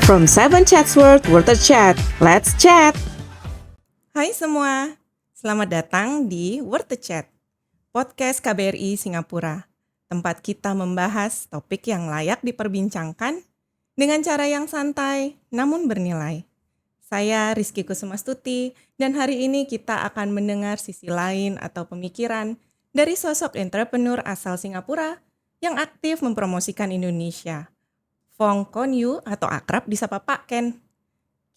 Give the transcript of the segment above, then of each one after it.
From 7 Chats Worth a Chat, let's chat! Hai semua, selamat datang di Worth a Chat, podcast KBRI Singapura, tempat kita membahas topik yang layak diperbincangkan dengan cara yang santai namun bernilai. Saya Rizky Kusumastuti, dan hari ini kita akan mendengar sisi lain atau pemikiran dari sosok entrepreneur asal Singapura yang aktif mempromosikan Indonesia, Foong atau akrab disapa Pak Ken.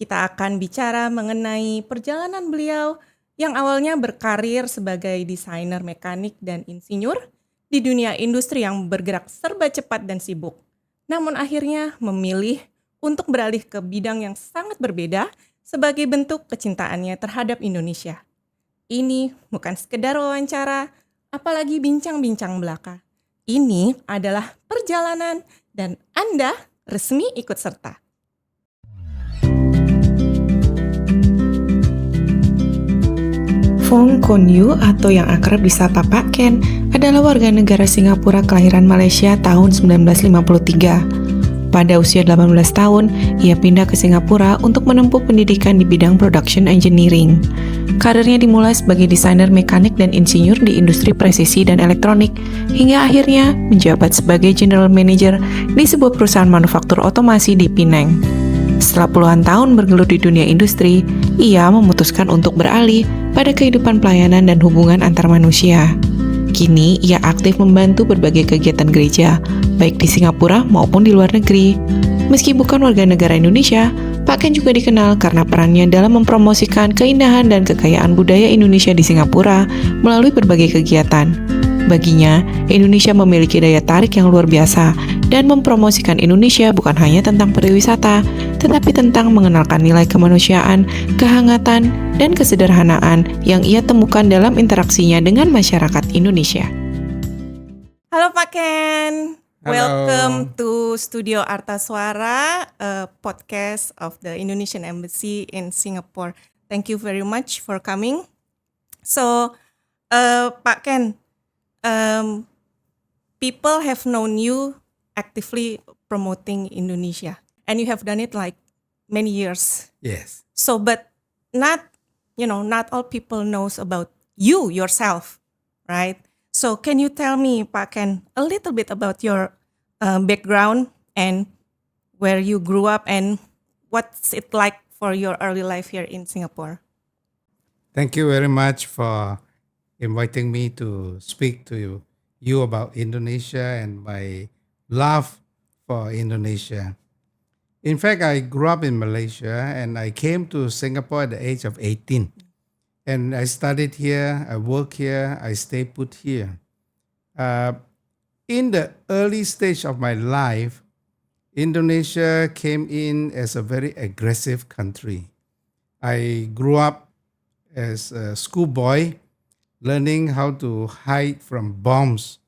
Kita akan bicara mengenai perjalanan beliau yang awalnya berkarir sebagai desainer mekanik dan insinyur di dunia industri yang bergerak serba cepat dan sibuk. Namun akhirnya memilih untuk beralih ke bidang yang sangat berbeda sebagai bentuk kecintaannya terhadap Indonesia. Ini bukan sekedar wawancara, apalagi bincang-bincang belaka. Ini adalah perjalanan dan Anda resmi ikut serta. Foong atau yang akrab disapa Pak Ken adalah warga negara Singapura kelahiran Malaysia tahun 1953. Pada usia 18 tahun, ia pindah ke Singapura untuk menempuh pendidikan di bidang production engineering. Karirnya dimulai sebagai desainer mekanik dan insinyur di industri presisi dan elektronik, hingga akhirnya menjabat sebagai general manager di sebuah perusahaan manufaktur otomasi di Penang. Setelah puluhan tahun bergelut di dunia industri, ia memutuskan untuk beralih pada kehidupan pelayanan dan hubungan antar manusia. Kini, ia aktif membantu berbagai kegiatan gereja, baik di Singapura maupun di luar negeri. Meski bukan warga negara Indonesia, Pak Ken juga dikenal karena perannya dalam mempromosikan keindahan dan kekayaan budaya Indonesia di Singapura melalui berbagai kegiatan. Baginya, Indonesia memiliki daya tarik yang luar biasa dan mempromosikan Indonesia bukan hanya tentang pariwisata, tetapi tentang mengenalkan nilai kemanusiaan, kehangatan, dan kesederhanaan yang ia temukan dalam interaksinya dengan masyarakat Indonesia. Halo Pak Ken, Halo. welcome to Studio Arta Suara, a podcast of the Indonesian Embassy in Singapore. Thank you very much for coming. So, Pak Ken, people have known you actively promoting Indonesia, and you have done it like many years. Yes. So, but not all people knows about you yourself, right? So, can you tell me, Pak Ken, a little bit about your background and where you grew up and what's it like for your early life here in Singapore? Thank you very much for inviting me to speak to you about Indonesia and my love for Indonesia. In fact, I grew up in Malaysia and I came to Singapore at the age of 18. And I studied here, I work here, I stay put here. In the early stage of my life, Indonesia came in as a very aggressive country. I grew up as a schoolboy, learning how to hide from bombs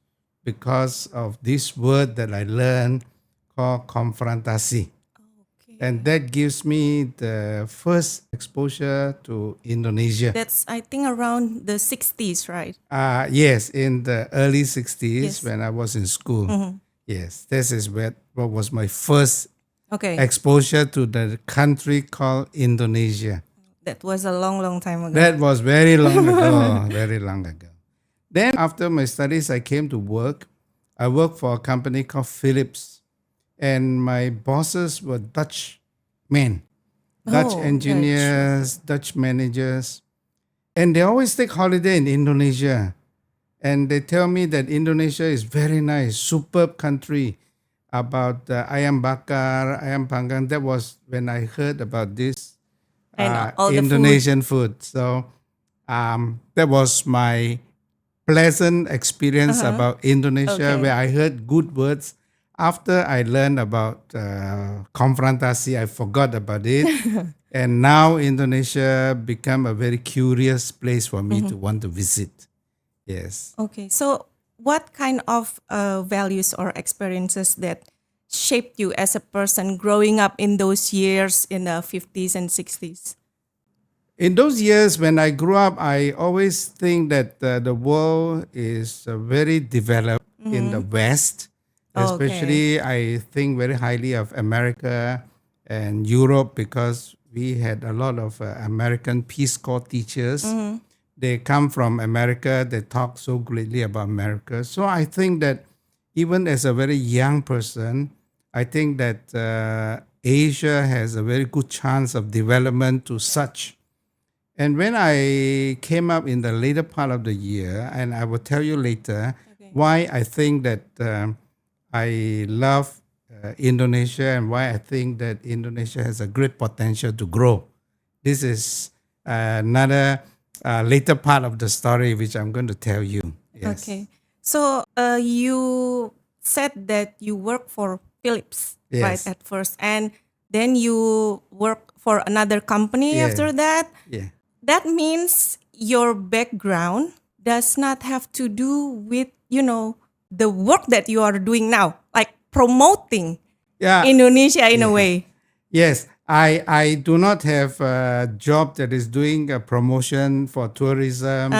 because of this word that I learned called confrontasi. And that gives me the first exposure to Indonesia. That's, I think, around the 60s, right? Yes, in the early 60s Yes. when I was in school. Mm-hmm. Yes, this is what was my first Okay, exposure to the country called Indonesia. that was a long, long time ago. That was very long ago, very long ago. Then after my studies, I came to work. I worked for a company called Philips. And my bosses were Dutch men, Dutch Oh, engineers, Dutch managers. And they always take holiday in Indonesia. And they tell me that Indonesia is very nice, superb country. About ayam bakar, ayam panggang. That was when I heard about this And all the Indonesian food. So that was my pleasant experience about Indonesia, Okay. where I heard good words. After I learned about confrontasi, I forgot about it. And now Indonesia become a very curious place for me to want to visit. Yes. Okay, so what kind of values or experiences that shaped you as a person growing up in those years in the 50s and 60s? In those years when I grew up, I always think that the world is very developed in the West. Okay. Especially, I think very highly of America and Europe because we had a lot of American Peace Corps teachers. They come from America. They talk so greatly about America. So I think that even as a very young person, I think that Asia has a very good chance of development to such. And when I came up in the later part of the year, and I will tell you later why I think that I love Indonesia and why I think that Indonesia has a great potential to grow. This is another later part of the story which I'm going to tell you. Yes. Okay. So you said that you work for Philips, right, Yes. at first, and then you work for another company Yeah. after that. Yeah. That means your background does not have to do with, the work that you are doing now, like promoting Yeah. Indonesia in a Yeah. way. Yes, I do not have a job that is doing a promotion for tourism,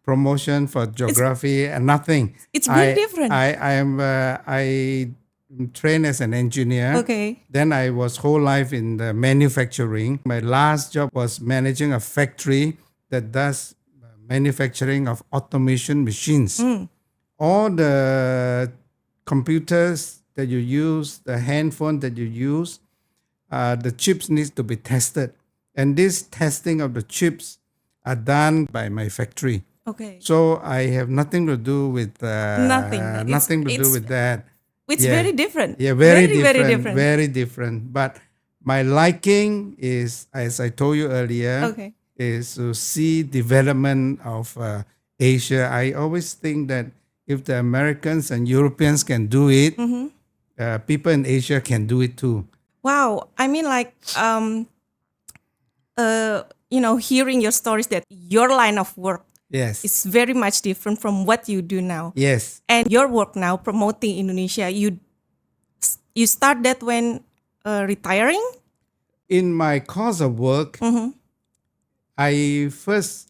promotion for geography, and nothing. It's very different. I trained as an engineer. Okay. Then I was whole life in the manufacturing. My last job was managing a factory that does manufacturing of automation machines. All the computers that you use, the handphone that you use, the chips needs to be tested. And this testing of the chips are done by my factory. Okay. So I have nothing to do with Nothing. nothing to do It's- with that. It's Yeah. very different. Yeah, very different, Very different. very different. But my liking is, as I told you earlier, Okay. is to see development of Asia. I always think that if the Americans and Europeans can do it, people in Asia can do it too. Wow. I mean, like, hearing your stories that your line of work Yes. is very much different from what you do now. Yes. And your work now promoting Indonesia, you start that when retiring? In my course of work, I first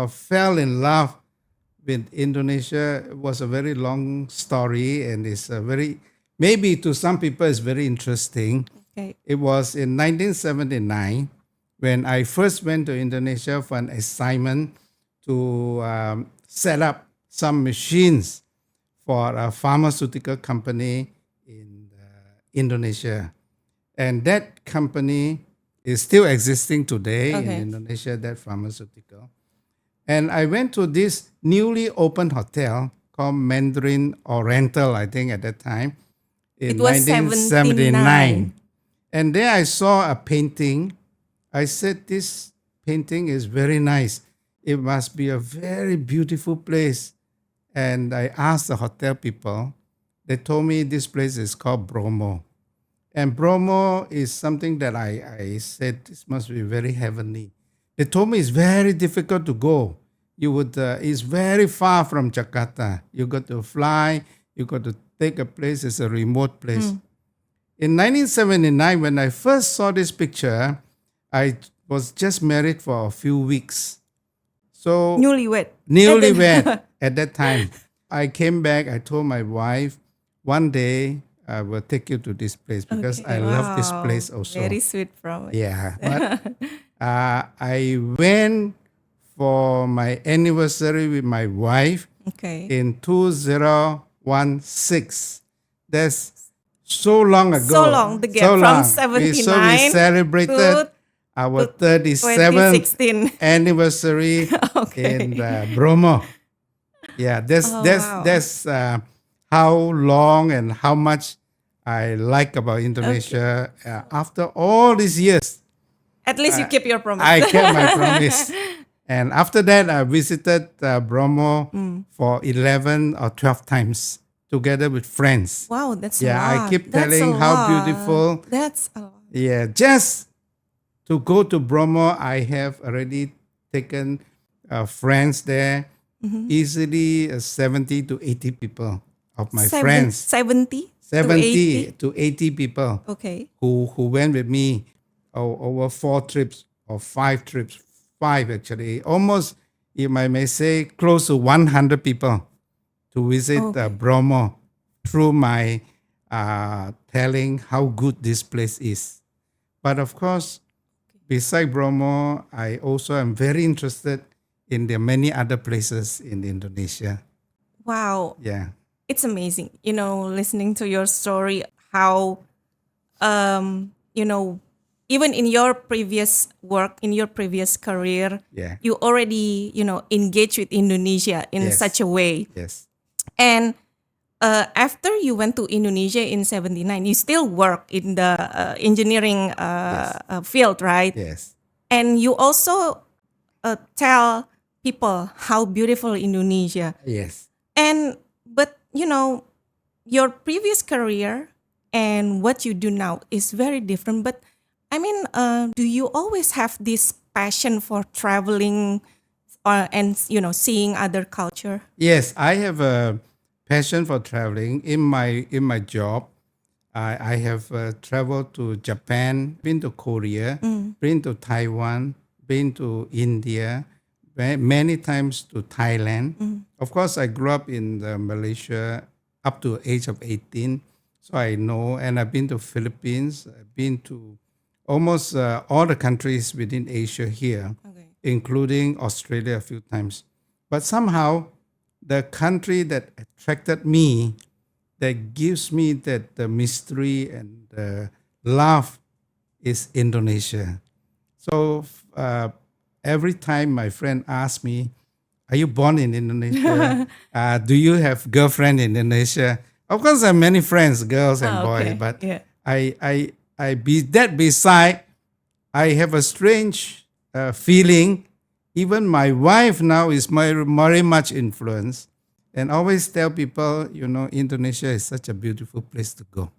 fell in love with Indonesia. It was a very long story, and it's a very, maybe to some people it's very interesting. Okay. It was in 1979 when I first went to Indonesia for an assignment to set up some machines for a pharmaceutical company in Indonesia. And that company is still existing today in Indonesia, that pharmaceutical. And I went to this newly opened hotel called Mandarin Oriental, I think at that time, in It was 1979. And there I saw a painting. I said, this painting is very nice. It must be a very beautiful place. And I asked the hotel people. They told me this place is called Bromo. And Bromo is something that I said this must be very heavenly. They told me it's very difficult to go. It's very far from Jakarta. You got to fly. You got to take a place. It's a remote place. In 1979, when I first saw this picture, I was just married for a few weeks. So Newlywed. newlywed at that time. I came back. I told my wife, one day I will take you to this place because I love this place also. Very sweet from it. Yeah. But I went for my anniversary with my wife Okay. in 2016. That's so long ago. So long, the gap So from long. 79 we celebrated to our 37th 2016. anniversary Okay. in Bromo. Yeah, wow. that's how long and how much I like about Indonesia. After all these years, At least you keep your promise. I kept my promise. And after that, I visited Bromo for 11 or 12 times together with friends. Wow, that's Yeah, a lot. I keep That's telling a how lot. beautiful. That's a lot. Yeah, just to go to Bromo, I have already taken friends there. Easily 70 to 80 people of my friends. 70 70 to 80 people Okay. who went with me over 4 trips or 5 trips. 5 actually. Almost, if I may say, close to 100 people to visit Bromo through my telling how good this place is. But of course, beside Bromo, I also am very interested in the many other places in Indonesia. Wow, Yeah. it's amazing. Listening to your story, how you know, even in your previous work, in your previous career, Yeah. you already, engage with Indonesia in Yes. such a way. Yes. And after you went to Indonesia in 79, you still work in the engineering field, right? Yes. And you also tell people how beautiful Indonesia. Yes. But your previous career and what you do now is very different. But I mean, do you always have this passion for traveling and seeing other culture? Yes, I have a passion for traveling. In my job, I have traveled to Japan, been to Korea, been to Taiwan, been to India, many times to Thailand. Of course, I grew up in Malaysia up to age of 18, so I know. And I've been to Philippines. I've been to almost all the countries within Asia here, Okay. including Australia a few times. But somehow, the country that attracted me, that gives me that the mystery and the love, is Indonesia. So every time my friend asks me, "Are you born in Indonesia? Do you have girlfriend in Indonesia?" Of course, I have many friends, girls and boys, Okay. but Yeah. beside, I have a strange feeling. Even my wife now is very much influenced, and always tell people, Indonesia is such a beautiful place to go.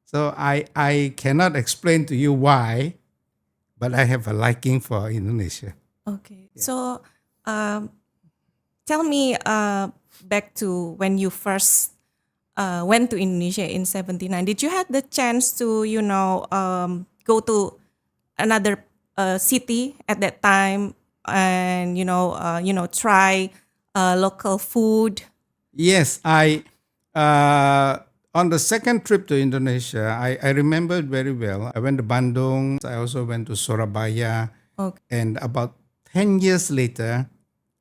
So I cannot explain to you why, but I have a liking for Indonesia. Okay. So, tell me back to when you first went to Indonesia in 79. Did you have the chance to, go to another city at that time and, try local food? Yes, on the second trip to Indonesia, I remember it very well. I went to Bandung. I also went to Surabaya. Okay. And about 10 years later,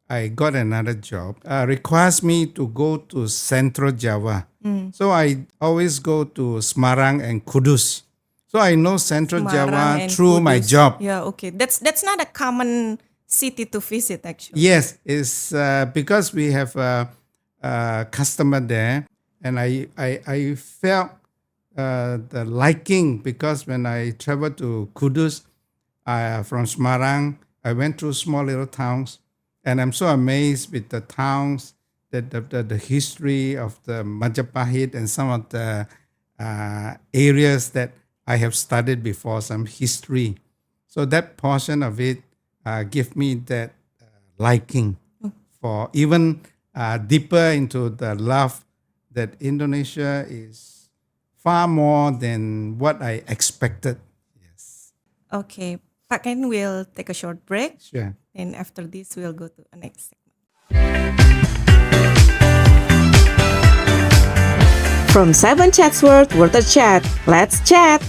I got another job. Requires me to go to Central Java. So I always go to Semarang and Kudus. So I know Central Semarang Java and through my Kudus. job. Yeah, okay. That's not a common city to visit, actually. Yes, it's because we have a customer there, and I felt the liking, because when I traveled to Kudus from Semarang, I went through small little towns, and I'm so amazed with the towns, that the history of the Majapahit and some of the areas that I have studied before, some history. So that portion of it give me that liking for even deeper into the love that Indonesia is far more than what I expected. Yes, Okay. Pak Ken will take a short break. sure. And after this, we'll go to the next segment. From 7 Chatsworth, Worth a Chat. Let's chat.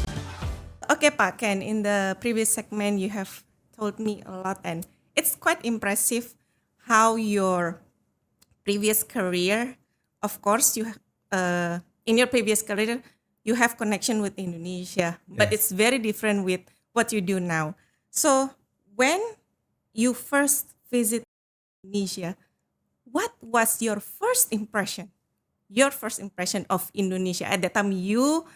Okay, Pak Ken, in the previous segment, you have told me a lot, and it's quite impressive how your previous career, of course, in your previous career, you have connection with Indonesia, but Yes. it's very different with what you do now. So when you first visit Indonesia, what was your first impression? Your first impression of Indonesia at that time? You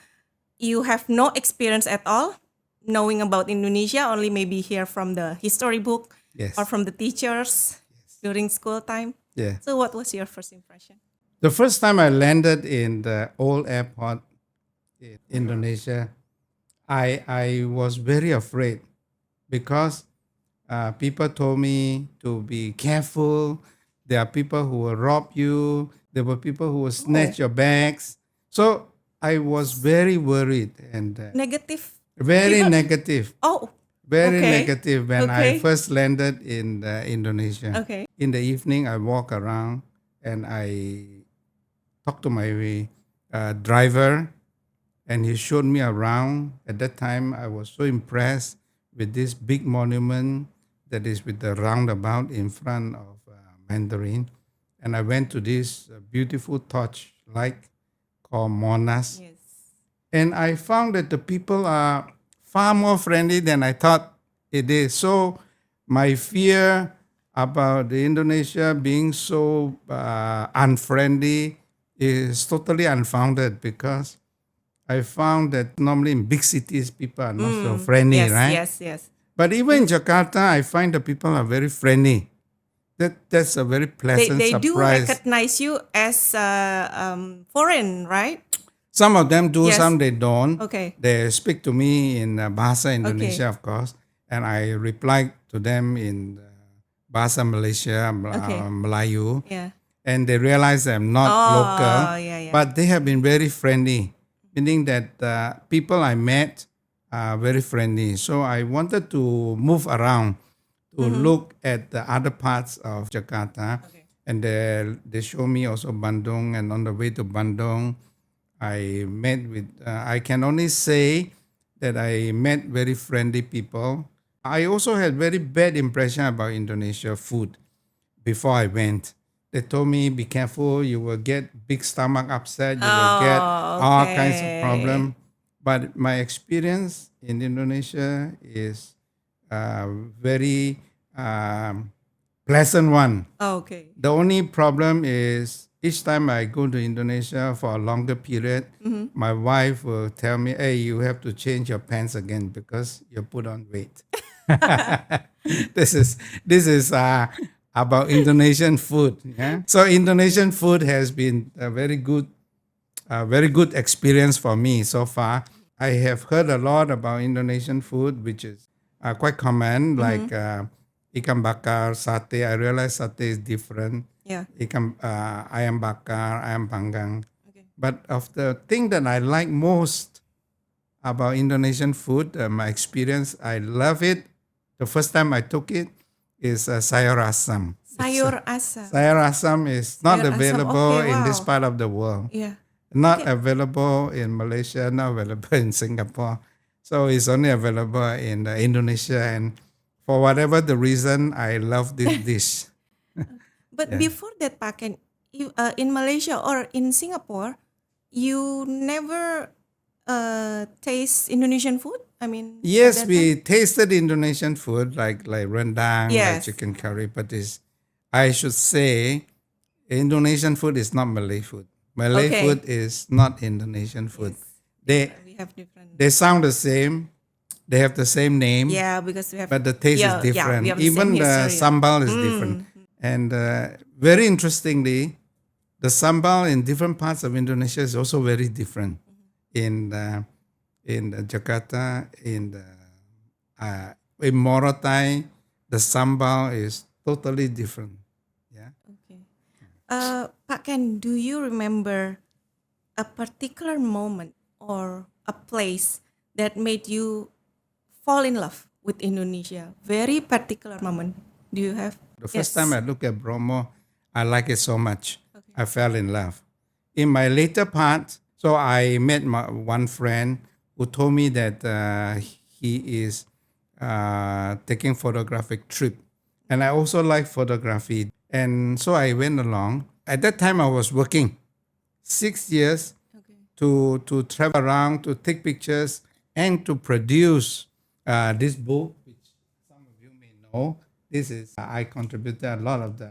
have no experience at all knowing about Indonesia, only maybe hear from the history book Yes. or from the teachers during school time. Yeah. So what was your first impression? The first time I landed in the old airport in Indonesia, I was very afraid, because people told me to be careful. There are people who will rob you. There were people who will snatch your bags. So I was very worried and Negative. very People- negative. Oh, Very okay. negative when I Okay. first landed in Indonesia. Okay. In the evening, I walk around and I talk to my driver, and he showed me around. At that time, I was so impressed with this big monument that is with the roundabout in front of Mandarin. And I went to this beautiful torch light called Monas. Yes. And I found that the people are far more friendly than I thought it is. So my fear about the Indonesia being so unfriendly is totally unfounded, because I found that normally in big cities people are not so friendly, Yes, right? yes. But even in Jakarta, I find the people are very friendly. That's a very pleasant They do surprise. recognize you as foreign, right? Some of them do, Yes. some they don't. Okay. They speak to me in Bahasa Indonesia, of course, and I reply to them in Bahasa Malaysia, Okay. Melayu, Yeah. and they realize I'm not local, yeah. but they have been very friendly, meaning that people I met are very friendly. So I wanted to move around to look at the other parts of Jakarta, and they show me also Bandung, and on the way to Bandung, I met with, I can only say that I met very friendly people. I also had very bad impression about Indonesia food before I went. They told me, be careful, you will get big stomach upset, you will get all kinds of problem. But my experience in Indonesia is very pleasant one. Okay. The only problem is each time I go to Indonesia for a longer period, my wife will tell me, hey, you have to change your pants again because you put on weight. This is about Indonesian food. Yeah? So Indonesian food has been a very good experience for me so far. I have heard a lot about Indonesian food, which is quite common, like ikan bakar, satay. I realize satay is different. Yeah. Ayam bakar, ayam panggang. Okay. But of the thing that I like most about Indonesian food, my experience, I love it. The first time I took it is sayur asam. Sayur asam. Sayur asam is not Sayur asam, available okay, in this wow. part of the world. Yeah. Not available in Malaysia, not available in Singapore. So it's only available in Indonesia. And for whatever the reason, I love this dish. But before that, Pak Ken, in Malaysia or in Singapore, you never taste Indonesian food? I mean, at Yes, that we time? tasted Indonesian food like rendang, like Yes. chicken curry, but I should say Indonesian food is not Malay food. Malay Okay. food is not Indonesian food. Yes. We have different. They sound the same. They have the same name. Yeah, because we have. But the taste Yeah, is different. we have the Even same the history. sambal is different. And very interestingly, the sambal in different parts of Indonesia is also very different. In Jakarta, in Morotai, the sambal is totally different. Yeah. Okay. Pak Ken, do you remember a particular moment or a place that made you fall in love with Indonesia? Very particular moment. Do you have? The first time I looked at Bromo, I like it so much. I fell in love. In my later part, so I met one friend who told me that he is taking photographic trip. And I also like photography. And so I went along. At that time, I was working 6 years to travel around, to take pictures, and to produce this book, which some of you may know. This is, I contributed a lot of the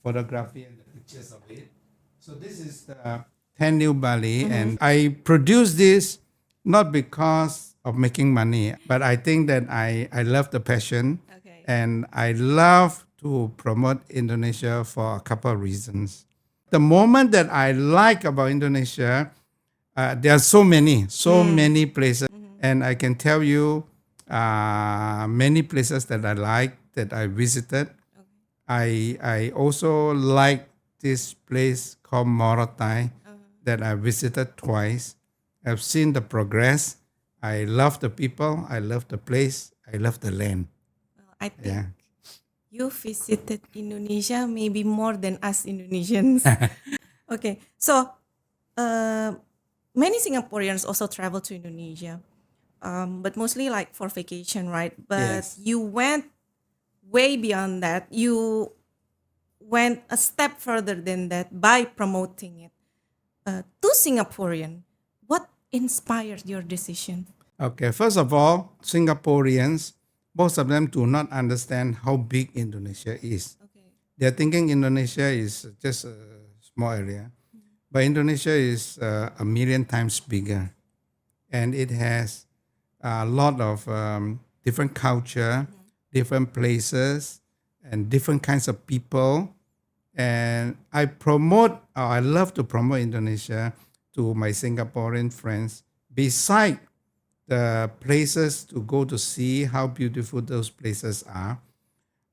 photography and the pictures of it. So this is the 10 New Bali, and I produced this not because of making money, but I think that I love the passion, and I love to promote Indonesia for a couple of reasons. The moment that I like about Indonesia, there are so many places, and I can tell you many places that I like, that I visited. I also like this place called Morotai that I visited twice. I've seen the progress. I love the people. I love the place. I love the land. I think you visited Indonesia maybe more than us Indonesians. Okay, so many Singaporeans also travel to Indonesia, but mostly like for vacation, right? But Yes. you went way beyond that. You went a step further than that by promoting it to Singaporean. What inspired your decision? Okay, first of all, Singaporeans, most of them do not understand how big Indonesia is. Okay. They're thinking Indonesia is just a small area, but Indonesia is a million times bigger, and it has a lot of different culture, different places, and different kinds of people. And I love to promote Indonesia to my Singaporean friends. Beside the places to go to see how beautiful those places are,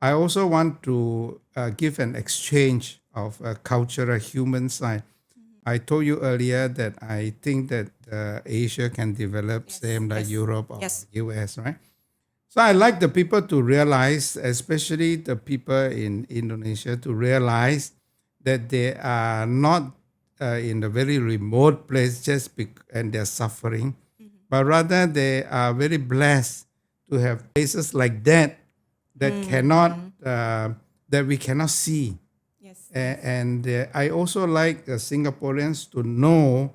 I also want to give an exchange of a cultural human side. I told you earlier that I think that Asia can develop same like yes, Europe or yes. US, right? So I like the people to realize, especially the people in Indonesia, to realize that they are not in a very remote place and they're suffering, but rather they are very blessed to have places like that that we cannot see. Yes. And I also like Singaporeans to know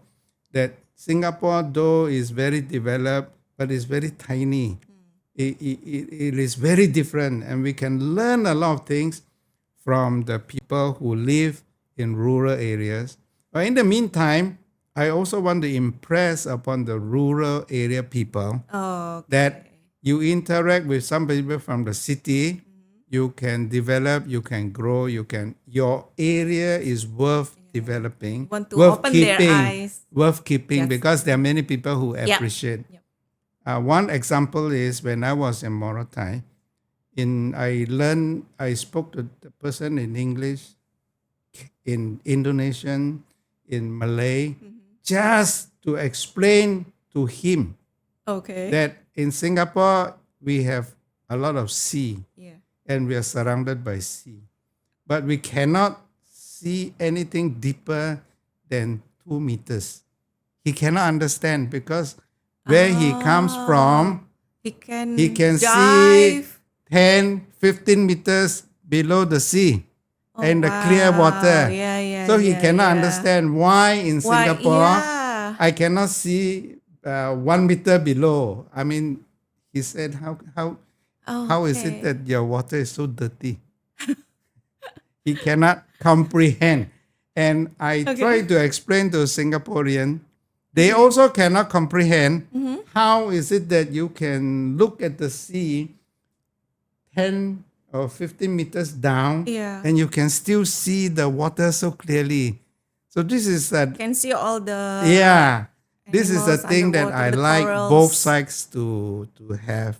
that Singapore, though, is very developed, but it's very tiny. It is very different, and we can learn a lot of things from the people who live in rural areas. But in the meantime, I also want to impress upon the rural area people Oh, that you interact with some people from the city, you can develop, you can grow, your area is worth developing, want to worth open their keeping, eyes. Yes. because there are many people who Yep. appreciate. Yep. One example is when I was in Morotai, I spoke to the person in English, in Indonesian, in Malay, just to explain to him Okay. that in Singapore we have a lot of sea Yeah. and we are surrounded by sea. But we cannot see anything deeper than 2 meters. He cannot understand because where he comes from, He can he can see dive. 10, 15 meters below the sea and the clear Wow. water. Yeah, So he yeah, cannot yeah. understand why in Why? Singapore Yeah. I cannot see 1 meter below. I mean, he said, how is it Okay. that your water is so dirty? He cannot comprehend. And I try to explain to Singaporean, they also cannot comprehend how is it that you can look at the sea 10 or 15 meters down Yeah. and you can still see the water so clearly. So this is Can see all the this is the animals thing that underwater, I the like corals. both sides to have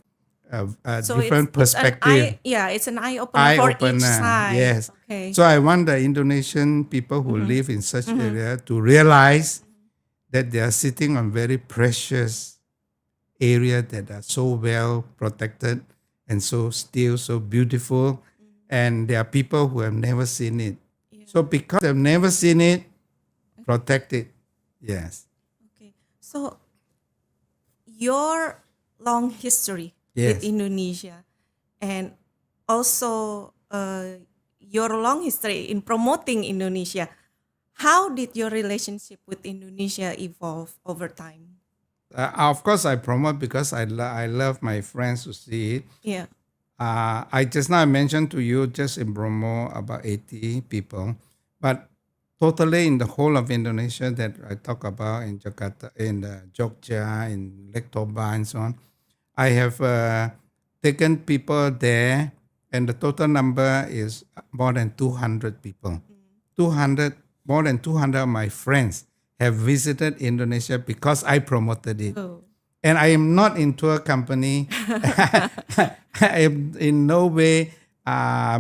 a So different it's perspective. it's an eye opener for each side. Yes. Okay. So I want the Indonesian people who live in such area to realize that they are sitting on very precious area that are so well protected and so still so beautiful. And there are people who have never seen it. So because they've never seen it, protect it. Yes. Okay. So your long history Yes. with Indonesia and also your long history in promoting Indonesia, how did your relationship with Indonesia evolve over time? Of course, I promote because I love my friends to see it. Yeah. I just now mentioned to you just in Bromo about 80 people, but totally in the whole of Indonesia that I talk about in Jakarta, in Jogja, in Lake Toba and so on, I have taken people there, and the total number is more than 200 people. 200, more than 200 of my friends have visited Indonesia because I promoted it. Oh. And I am not in tour company. I am in no way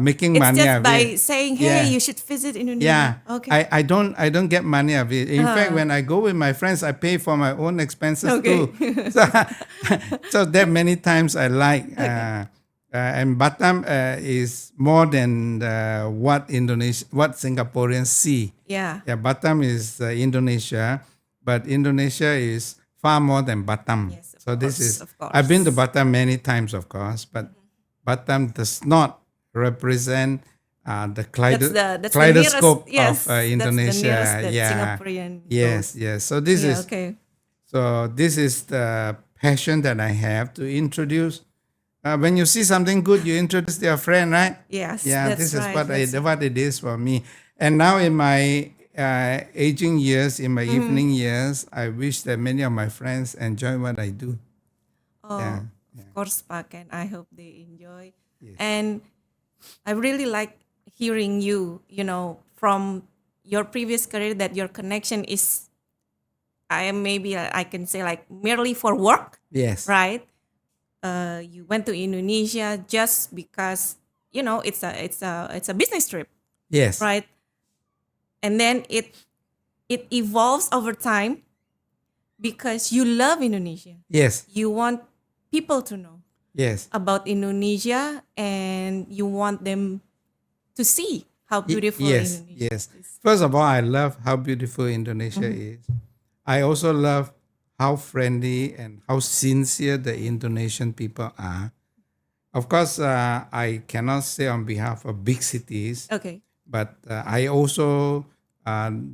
making It's money just of by it. saying, hey, Yeah. you should visit Indonesia. Yeah. Okay. I don't get money of it. In fact, when I go with my friends, I pay for my own expenses Okay. too. So that many times I like. And Batam is more than what Singaporeans see. Yeah. Yeah, Batam is Indonesia, but Indonesia is far more than Batam. Yes, of So this course, is, of course. I've been to Batam many times, of course, but Batam does not represent the That's the kaleidoscope nearest, yes, of Indonesia. that's the nearest that Yeah. Singaporean Yes, goes. yes. Yeah, okay. So this is the passion that I have to introduce. When you see something good, you introduce your friend, right? Yes, Yeah, that's this is right. what it is for me. And now in my aging years, in my evening years, I wish that many of my friends enjoy what I do. Oh, Yeah, of course, Pak Ken. I hope they enjoy. Yes. And I really like hearing you, from your previous career that your connection is, I can say like merely for work, Yes. right? You went to Indonesia just because, it's a business trip, Yes. right? And then it evolves over time because you love Indonesia. Yes. You want people to know Yes. about Indonesia and you want them to see how beautiful Yes. Indonesia Yes. is. First of all, I love how beautiful Indonesia is. I also love how friendly and how sincere the Indonesian people are. Of course, I cannot say on behalf of big cities, Okay. but I also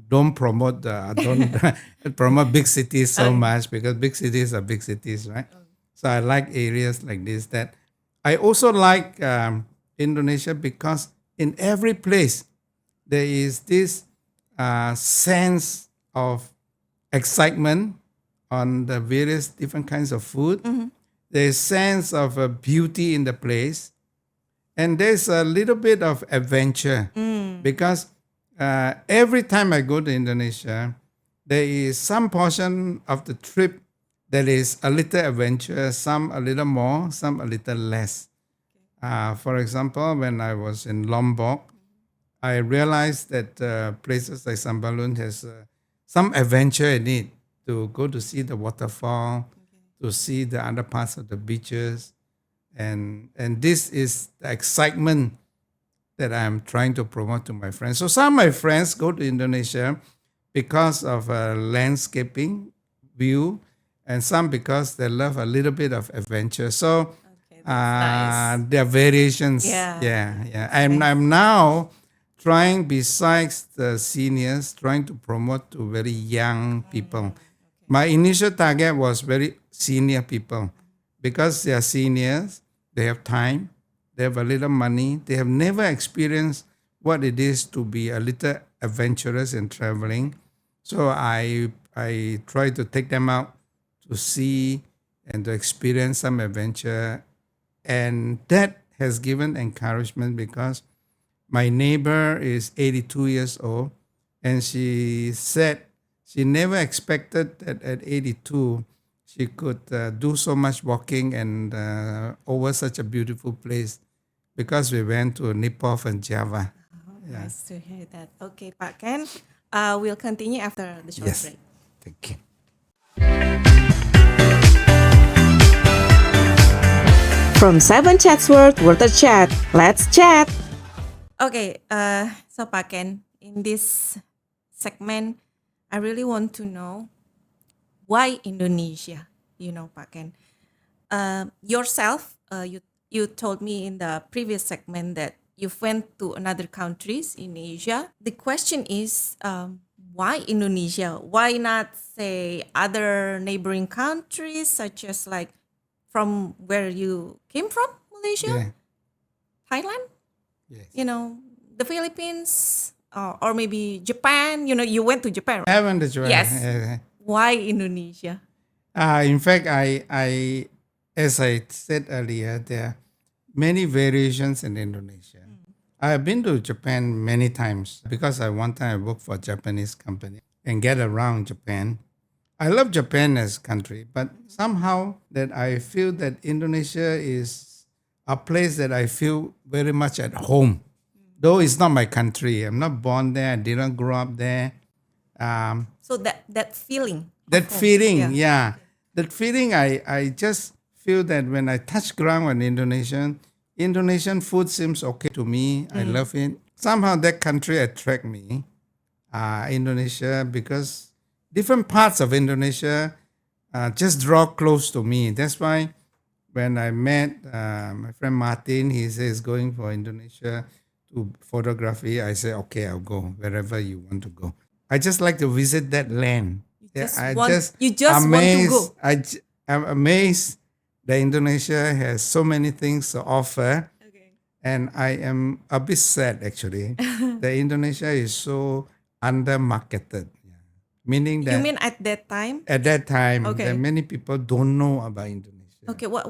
don't promote don't promote big cities so much because big cities are big cities, right? So I like areas like this. That I also like Indonesia because in every place there is this sense of excitement on the various different kinds of food. There's sense of beauty in the place, and there's a little bit of adventure because every time I go to Indonesia, there is some portion of the trip that is a little adventure, some a little more, some a little less. For example, when I was in Lombok, I realized that places like Sambalun has some adventure in it, to go to see the waterfall, to see the other parts of the beaches. And this is the excitement that I'm trying to promote to my friends. So some of my friends go to Indonesia because of landscaping view, and some because they love a little bit of adventure. So Okay, that's nice. there are variations. Yeah. Yeah. I'm now trying, besides the seniors, trying to promote to very young people. My initial target was very senior people because they are seniors, they have time, they have a little money, they have never experienced what it is to be a little adventurous in traveling. So I try to take them out to see and to experience some adventure. And that has given encouragement because my neighbor is 82 years old, and she said she never expected that at 82 she could do so much walking and over such a beautiful place because we went to Nepal and Java. Yeah. Nice to hear that. Okay, Pak Ken, we'll continue after the short Yes. break. Thank you. From 7 Chatsworth Water Chat, let's chat. Okay, so Pak Ken, in this segment, I really want to know why Indonesia. Pak Ken, yourself, you told me in the previous segment that you went to another countries in Asia. The question is, why Indonesia? Why not say other neighboring countries such as like from where you came from, Malaysia, Yeah. Thailand? Yes. The Philippines, or maybe Japan. You went to Japan, right? I went to Japan. Yes. Why Indonesia? In fact, I as I said earlier, there are many variations in Indonesia. I have been to Japan many times because one time I worked for a Japanese company and get around Japan. I love Japan as a country, but somehow that I feel that Indonesia is a place that I feel very much at home. Though it's not my country. I'm not born there. I didn't grow up there. So that feeling. of That home. feeling, yeah. That feeling, I just feel that when I touch ground on Indonesian food seems okay to me. I love it. Somehow that country attract me, Indonesia, because different parts of Indonesia just draw close to me. That's why when I met my friend Martin, he says going for Indonesia to photography. I say, okay, I'll go wherever you want to go. I just like to visit that land. You just want to go. I'm amazed that Indonesia has so many things to offer. Okay. And I am a bit sad actually that Indonesia is so under-marketed. Meaning that You mean at that time? at that time, Okay. that many people don't know about Indonesia. Okay, what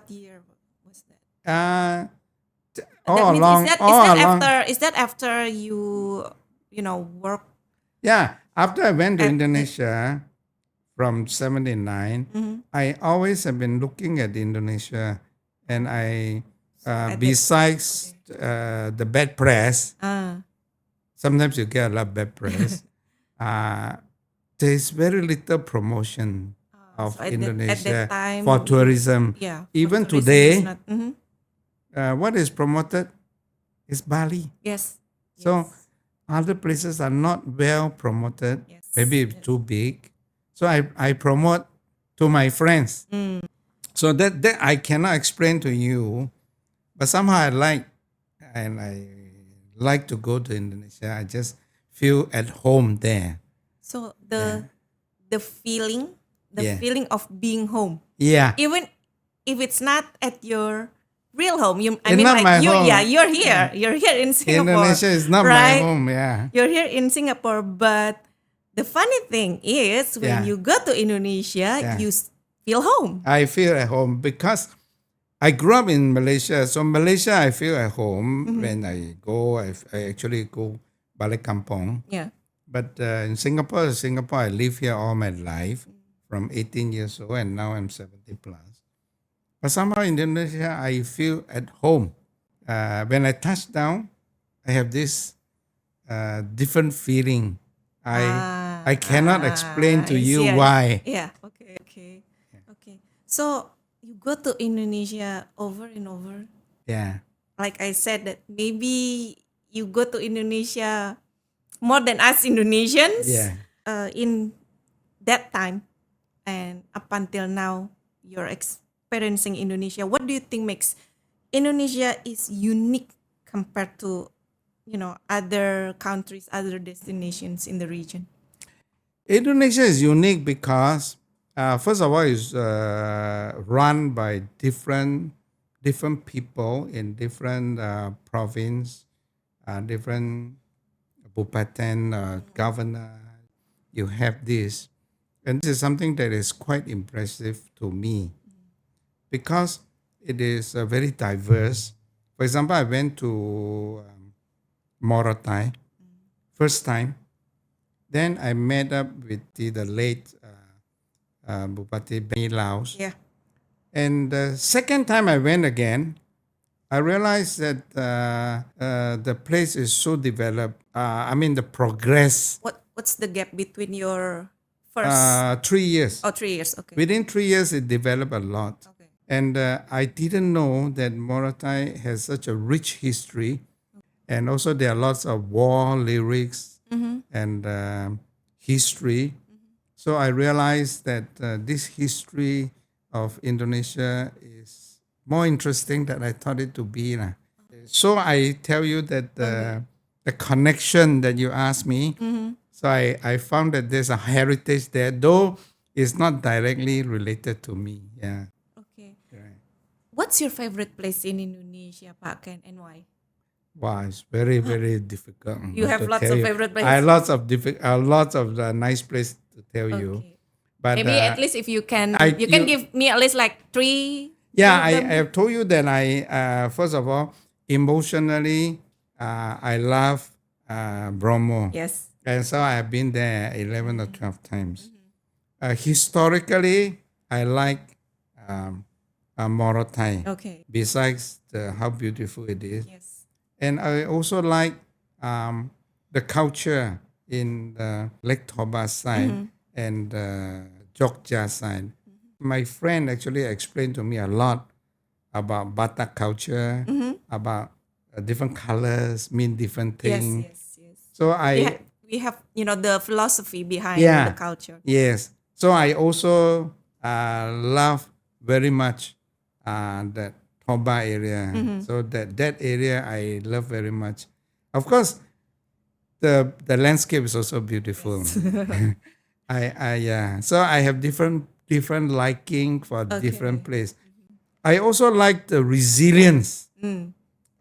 year was that? All That means along, is that after you work? yeah. After I went to At- Indonesia from 79, Mhm. I always have been looking at Indonesia, and I, At that- besides the bad press, Ah, sometimes you get a lot of bad press. There's very little promotion of so at Indonesia that time, for tourism. yeah. Even for tourism today, is not- mhm. What is promoted is Bali. Yes. So yes, other places are not well promoted. yes, Maybe it's too big. So I promote to my friends. Mm. So that I cannot explain to you, but somehow I like to go to Indonesia. I just feel at home there. So the feeling, Yeah. feeling of being home, Yeah. even if it's not at your real home. It's not my home. You're here. You're here in Singapore. Indonesia is not right? my home. Yeah. You're here in Singapore, but the funny thing is when Yeah. you go to Indonesia, Yeah. you feel home. I feel at home because I grew up in Malaysia. So Malaysia, I feel at home Mm-hmm. when I go. I actually go balik kampung. Yeah. But in Singapore, I live here all my life from 18 years old, and now I'm 70 plus. But somehow in Indonesia, I feel at home. When I touch down, I have this different feeling. I cannot explain to I you see. why. Yeah. Okay. So you go to Indonesia over and over. Yeah. Like I said, that maybe you go to Indonesia more than us Indonesians. Yeah. In that time and up until now, you're experiencing Indonesia. What do you think makes Indonesia is unique compared to other countries, other destinations in the region? Indonesia is unique because, first of all, it's run by different people in different province, different bupatan, governor. You have this, and this is something that is quite impressive to me, because it is very diverse. For example, I went to Morotai first time. Then I met up with the late Bupati Benny Laos. Yeah. And the second time I went again, I realized that the place is so developed. The progress. What's the gap between your first 3 years. 3 years? Okay. Within 3 years, it developed a lot. Okay. And I didn't know that Morotai has such a rich history. And also there are lots of war lyrics and history. So I realized that this history of Indonesia is more interesting than I thought it to be. So I tell you that the connection that you asked me, so I found that there's a heritage there, though it's not directly related to me. Yeah. Okay. Right. What's your favorite place in Indonesia, Pak Ken, and why? Wow, it's very, very difficult. You have to lots tell of you. favorite places. I have lots of nice places to tell you. Okay. But Maybe at least if you can, you- give me at least like 3. yeah, of I them. have told you that I first of all, emotionally, I love Bromo. Yes. And so I have been there 11 or 12 times. Historically, I like Morotai. Okay. Besides how beautiful it is. Yes. And I also like the culture in the Lake Toba side and Jogja side. My friend actually explained to me a lot about Batak culture, about different colors mean different things. Yes. So We we have, the philosophy behind Yeah. the culture. Yes. So I also love very much that Toba area. So that area I love very much. Of course, the landscape is also beautiful. So I have different liking for different place. I also like the resilience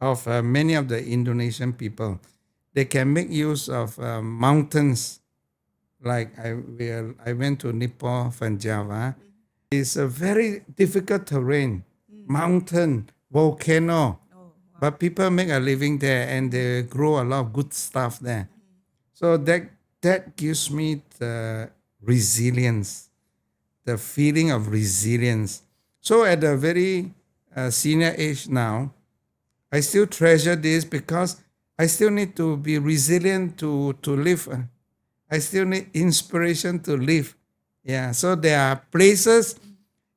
of many of the Indonesian people. They can make use of mountains. Like I went to Nippon from Java. It's a very difficult terrain, mountain, volcano. But people make a living there and they grow a lot of good stuff there. So that gives me the resilience, the feeling of resilience. So at a very senior age now, I still treasure this because I still need to be resilient to live. I still need inspiration to live. Yeah, so there are places,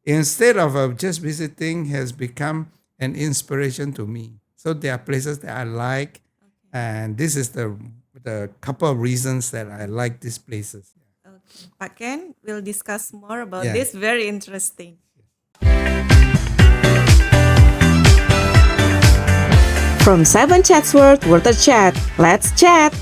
instead of just visiting, has become an inspiration to me. So there are places that I like, and this is the couple of reasons that I like these places. Okay. Pak Ken will discuss more about Yeah. this. Very interesting. From 7 Chatsworth Worth a Chat, let's chat!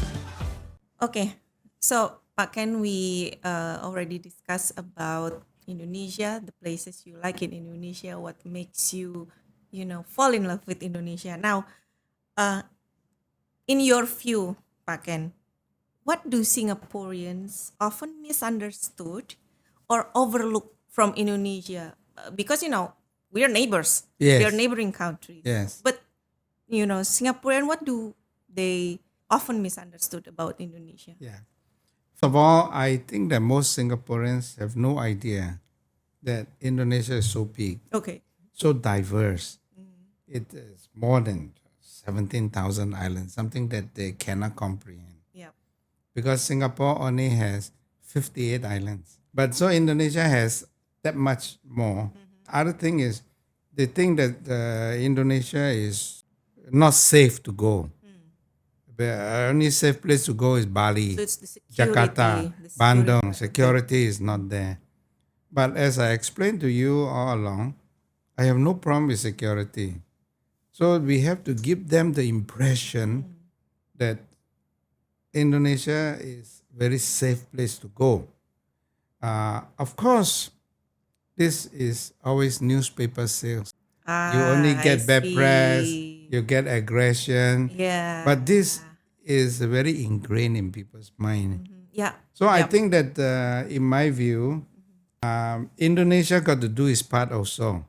Okay, so Pak Ken, we already discussed about Indonesia, the places you like in Indonesia, what makes you, fall in love with Indonesia. Now, in your view, Pak Ken, what do Singaporeans often misunderstood or overlook from Indonesia? Because, we are neighbors. Yes. We are neighboring countries. Yes. But, Singaporean, what do they often misunderstood about Indonesia? Yeah. First of all, I think that most Singaporeans have no idea that Indonesia is so big, Okay. so diverse. It is more than 17,000 islands, something that they cannot comprehend. Yeah. Because Singapore only has 58 islands. But so Indonesia has that much more. Other thing is, they think that Indonesia is not safe to go. The only safe place to go is Bali, So it's the security. Jakarta, the security Bandung. part. Security is not there. But as I explained to you all along, I have no problem with security. So we have to give them the impression that Indonesia is a very safe place to go. Of course, this is always newspaper sales. You only I get bad press, see. you get aggression. Yeah. But this is very ingrained in people's mind. Yeah. So I Yep. think that, in my view, Indonesia got to do its part also.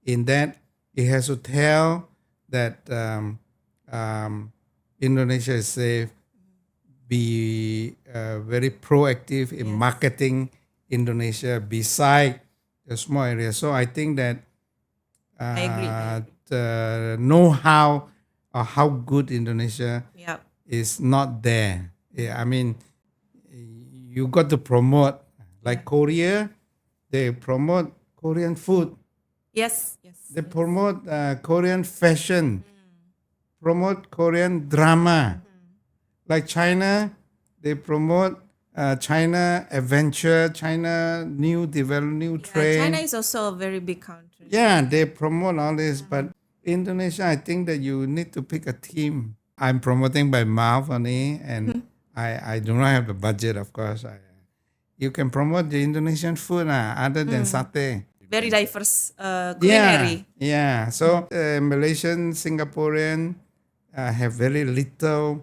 In that, it has to tell that Indonesia is safe, be very proactive in marketing Indonesia beside the small area. So I think that I agree. the know-how of how good Indonesia Yep. is not there. Yeah, I mean, you got to promote, like Korea, they promote Korean food. Yes. Yes. They promote Korean fashion, promote Korean drama. Like China, they promote China adventure, China new trend. China is also a very big country. Yeah, they promote all this, but Indonesia, I think that you need to pick a team. I'm promoting by mouth only, and I do not have the budget, of course. You can promote the Indonesian food other than satay. Very diverse culinary. Yeah. So Malaysian, Singaporean have very little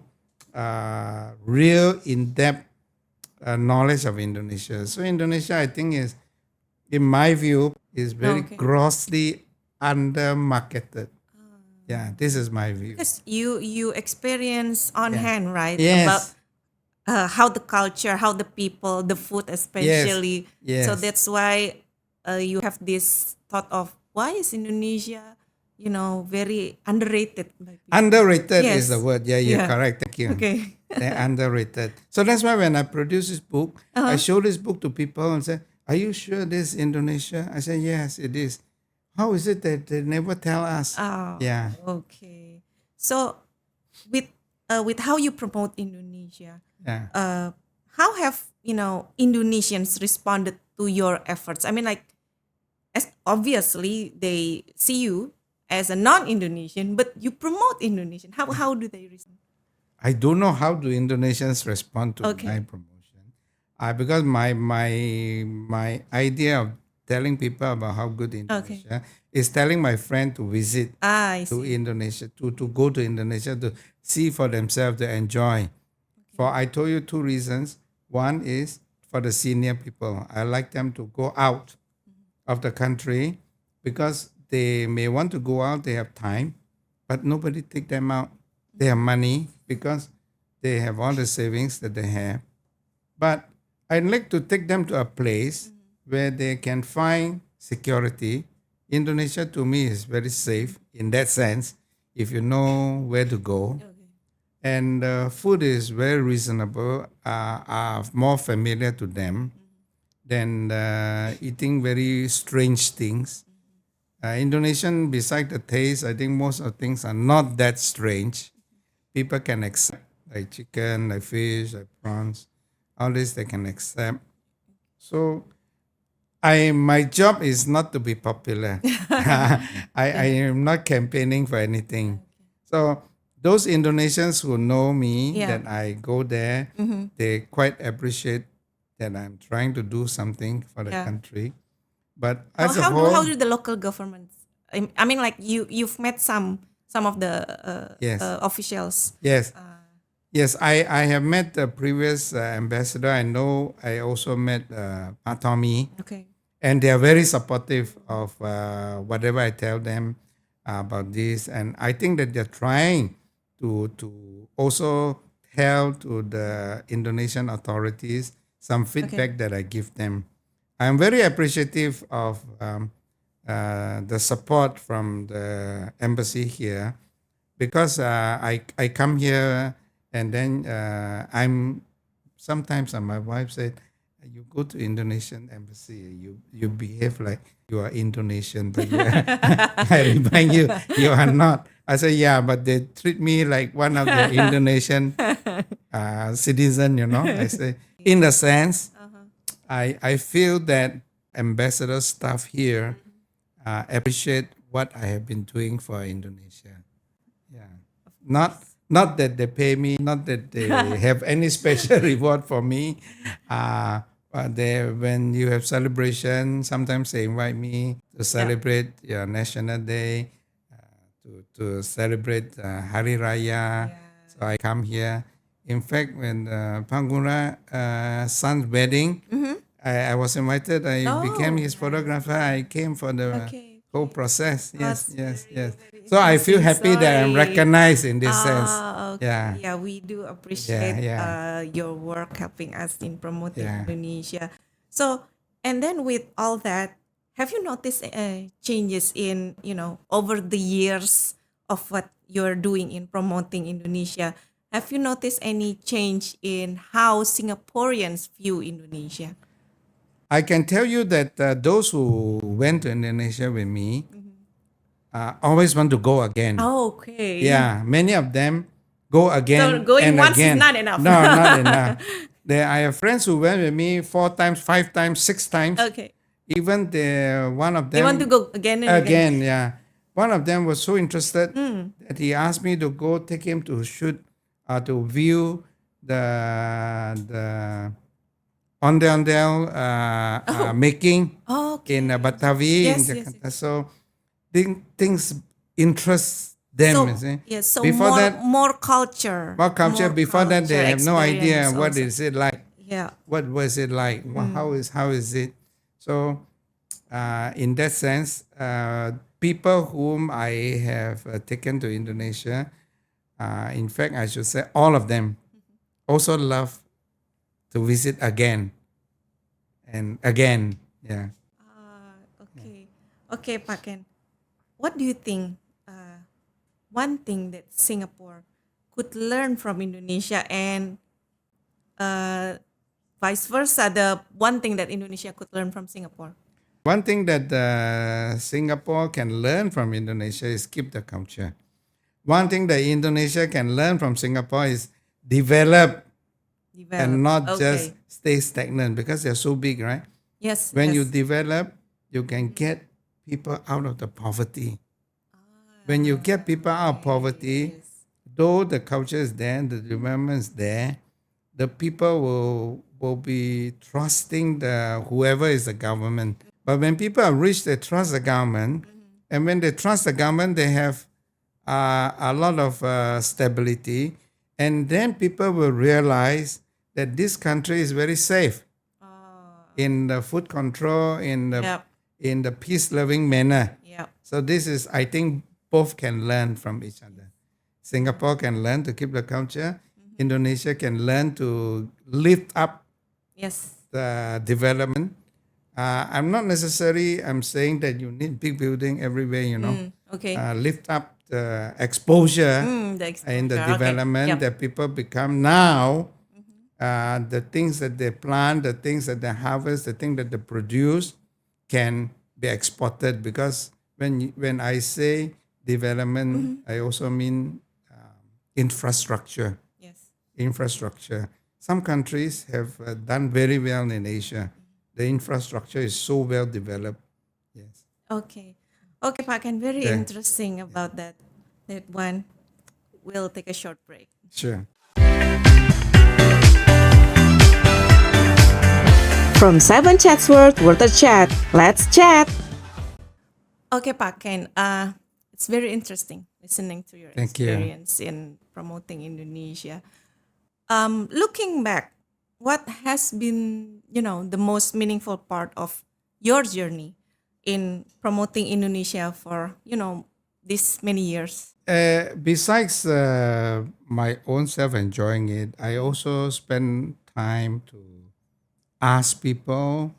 real in-depth knowledge of Indonesia. So Indonesia, I think, is, in my view, is very grossly under-marketed. Yeah, this is my view. Because you experience on hand, right? Yes. About how the culture, how the people, the food especially. Yes. So that's why you have this thought of why is Indonesia, very underrated. by people? Underrated Yes. is the word. Yeah, you're Yeah. correct. Thank you. Okay. They're underrated. So that's why when I produce this book, I show this book to people and say, "Are you sure this is Indonesia?" I say, "Yes, it is." How is it that they never tell us? Oh, Yeah. okay. So with how you promote Indonesia, uh, how have Indonesians responded to your efforts? I mean, like, as obviously they see you as a non-Indonesian, but you promote Indonesian. How do they respond? I don't know how do Indonesians respond to Okay. my promotion. Because my idea of telling people about how good Indonesia is telling my friend to visit I to see. Indonesia, to go to Indonesia to see for themselves, to enjoy. For I told you two reasons. One is for the senior people. I like them to go out of the country because they may want to go out, they have time, but nobody take them out. They have money because they have all the savings that they have. But I'd like to take them to a place where they can find security. Indonesia to me is very safe in that sense, if you know where to go. And food is very reasonable, are more familiar to them than eating very strange things. Indonesian, besides the taste, I think most of the things are not that strange. People can accept, like chicken, like fish, like prawns, all this they can accept. So my job is not to be popular. I am not campaigning for anything. So those Indonesians who know me, Yeah. that I go there, they quite appreciate that I'm trying to do something for the Yeah. country. But How, as a how do whole, how do the local governments? I mean, like you've met some of the Yes. officials. yes, yes, I have met the previous ambassador. I know I also met Tommy. Okay. And they are very supportive of whatever I tell them about this. And I think that they're trying to also tell to the Indonesian authorities some feedback that I give them. I'm very appreciative of the support from the embassy here because I come here and then sometimes my wife said, you go to Indonesian embassy, you behave like you are Indonesian, but I remind you, you are not. I say, yeah, but they treat me like one of the Indonesian citizen, I say, in a sense, I feel that ambassador staff here appreciate what I have been doing for Indonesia. Yeah, not that they pay me, not that they have any special reward for me. But when you have celebration, sometimes they invite me to celebrate your National Day, to celebrate Hari Raya. So I come here. In fact, when Pangura son's wedding, I was invited. I became his photographer. I came for the whole process. Yes, yes, yes. So I feel happy that I'm recognized in this sense. Okay. Yeah. We do appreciate Yeah. your work helping us in promoting Yeah. Indonesia. So, and then with all that, have you noticed changes in, over the years of what you're doing in promoting Indonesia? Have you noticed any change in how Singaporeans view Indonesia? I can tell you that those who went to Indonesia with me always want to go again. Okay. Yeah, many of them go again. So going and once is again. not enough. No, not enough. I have friends who went with me 4 times, 5 times, 6 times. Okay. Even one of them. They want to go again and again. Yeah. One of them was so interested that he asked me to go take him to shoot, to view the ondel-ondel making in Batavi in Yes, yes, Jakarta. So things interest them. So, you see. yes, so Before more culture. more culture. Before that, they have no idea experience what also. is it like. Yeah. What was it like? How is it? So, in that sense, people whom I have taken to Indonesia, in fact, I should say all of them also love to visit again and again. Yeah. Okay. Okay, Pak Ken. What do you think one thing that Singapore could learn from Indonesia and vice versa, the one thing that Indonesia could learn from Singapore? One thing that Singapore can learn from Indonesia is keep the culture. One thing that Indonesia can learn from Singapore is develop Develop. and not Okay. just stay stagnant because they're so big, right? Yes. When you yes. develop, you can get people out of the poverty. When you get people out of poverty, Yes. though the culture is there, the development is there, the people will be trusting the whoever is the government. But when people are rich, they trust the government, and when they trust the government, they have a lot of stability, and then people will realize that this country is very safe in the food control, Yep. in the peace-loving manner. Yep. So this is, I think, both can learn from each other. Singapore can learn to keep the culture. Indonesia can learn to lift up Yes. the development. I'm not necessarily, I'm saying that you need big building everywhere, Okay. lift up the exposure The in the exposure. Okay. development Yep. that people become now. The things that they plant, the things that they harvest, the things that they produce can be exported, because when I say development, I also mean infrastructure. Yes. Infrastructure. Some countries have done very well in Asia. The infrastructure is so well developed. Yes. Okay. Okay, Pak Ken, very Okay. interesting about that one. We'll take a short break. Sure. From 7 Chatsworth Water Chat, let's chat. Okay, Pak Ken, it's very interesting listening to your Thank you. experience in promoting Indonesia. Looking back, what has been, the most meaningful part of your journey in promoting Indonesia for, these many years? Besides my own self enjoying it, I also spend time to ask people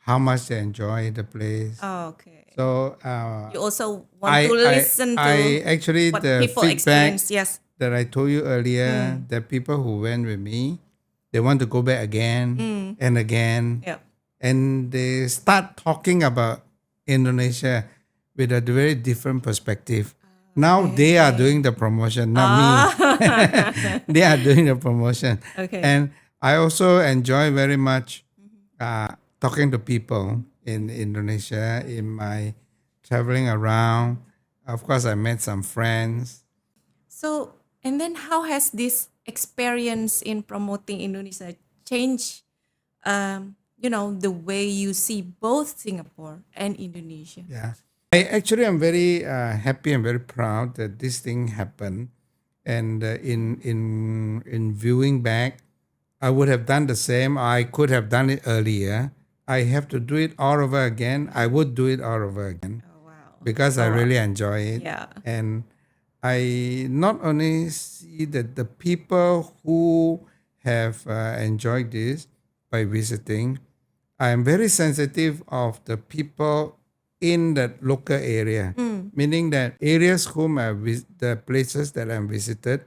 how much they enjoy the place. Oh, okay. So You also want to listen I to actually what the people feedback experience. Yes. that I told you earlier, the people who went with me, they want to go back again and again, Yeah. and they start talking about Indonesia with a very different perspective. Now they are doing the promotion, not me. They are doing the promotion. Okay. And I also enjoy very much talking to people in Indonesia in my traveling around. Of course, I met some friends. So, and then how has this experience in promoting Indonesia changed, the way you see both Singapore and Indonesia? Yeah. I actually am very happy and very proud that this thing happened. And in viewing back, I would have done the same. I could have done it earlier. I have to do it all over again. I would do it all over again Oh, wow. because I really enjoy it. Yeah. And I not only see that the people who have enjoyed this by visiting, I am very sensitive of the people in that local area, meaning that areas whom the places that I'm visited,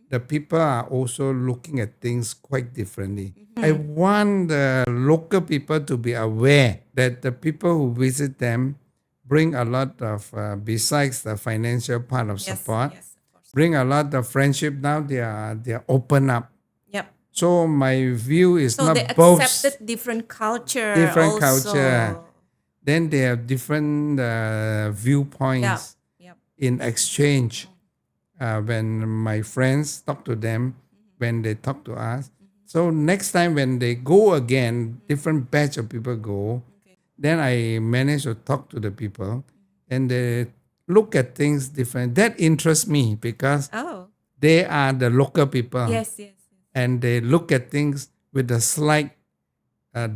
the people are also looking at things quite differently. I want the local people to be aware that the people who visit them bring a lot of, besides the financial part of support, Yes, of course. bring a lot of friendship. Now they are open up. Yep. So my view is So not they both accepted different culture. different also. culture. Then they have different viewpoints Yep. in exchange. When my friends talk to them, when they talk to us. So next time when they go again, different batch of people go, then I manage to talk to the people and they look at things different. That interests me because Oh. they are the local people Yes. and they look at things with a slight